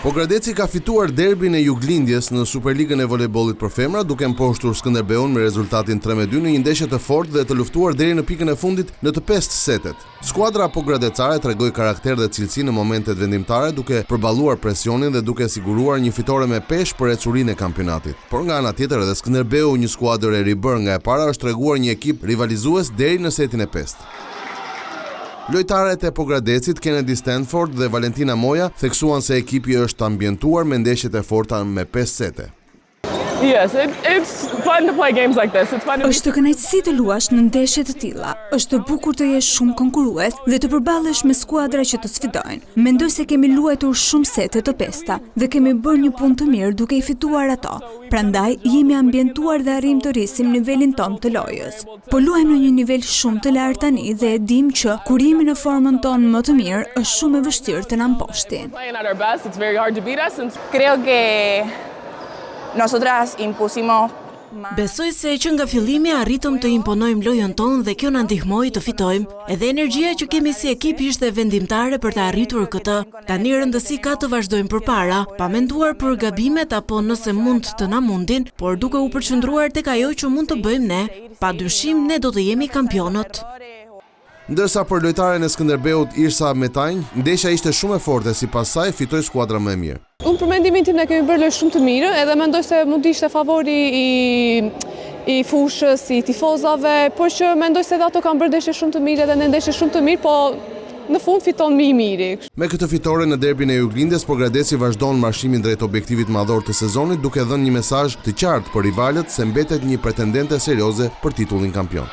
Pogradeci ka fituar derbin e Juglindjes në Superligën e volejbollit për femra, duke mposhtur Skënderbeun me rezultatin 3-2 në një ndeshje të fortë dhe të luftuar deri në pikën e fundit në të 5 setet. Skuadra pogradecare tregoi karakter dhe cilësi në momentet vendimtare, duke përballuar presionin dhe duke siguruar një fitore me peshë për ecurinë e kampionatit. Por nga ana tjetër edhe Skënderbeu, një skuadër e ribër nga e para, është treguar një ekip rivalizues deri në setin e 5. Lojtaret e Pogradecit, Kennedy Stanford dhe Valentina Moja, theksuan se ekipi është ambientuar me ndeshjet e forta me 5 sete. Yes, it's fun to play games like this. It's fun to... Është kënaqësi të luash në ndeshje të tilla. Është bukur të jesh shumë konkurrues dhe të përballesh me skuadra që të sfidojnë. Mendoj se kemi luajtur shumë sete të pesta dhe kemi bërë një punë të mirë duke I fituar ato. Prandaj jemi ambientuar dhe arrim të rrisim nivelin ton të lojës. Po luajmë në një nivel shumë të lartë tani dhe e dim që kur jemi në formën ton më të mirë, është shumë e vështirë të na mposhti. Creo que nosotras impusimos. Besoj se që nga fillimi arritëm të imponojmë lojën tonë dhe kjo na ndihmoi të fitojmë, edhe energjia që kemi si ekip ishte vendimtare për të arritur këtë. Tani rëndësi ka të vazhdojmë përpara, pa menduar për gabimet apo nëse mund të na mundin, por duke u përqendruar tek ajo që mund të bëjmë ne, padyshim ne do të jemi kampionët. Ndërsa për lojtaren e Skënderbeut Irsa Metajn, ndeshja ishte shumë e fortë, sipas saj fitoi skuadra më e mirë. Unë për mendimin tim ne kemi bërë lojë shumë të mirë, edhe mendoj se mund të ishte favori I fushës, I tifozave, por që mendoj se edhe ato kanë bërë ndeshje shumë të mirë edhe ne ndeshje shumë të mirë, po në fund fiton më I miri. Me këtë fitore në derbin e Juglindjes, Pogradeci vazhdon marshimin drejt objektivit madhor të sezonit, duke dhënë një mesazh të qartë për rivalët se mbetet një pretendente serioze për titullin kampion.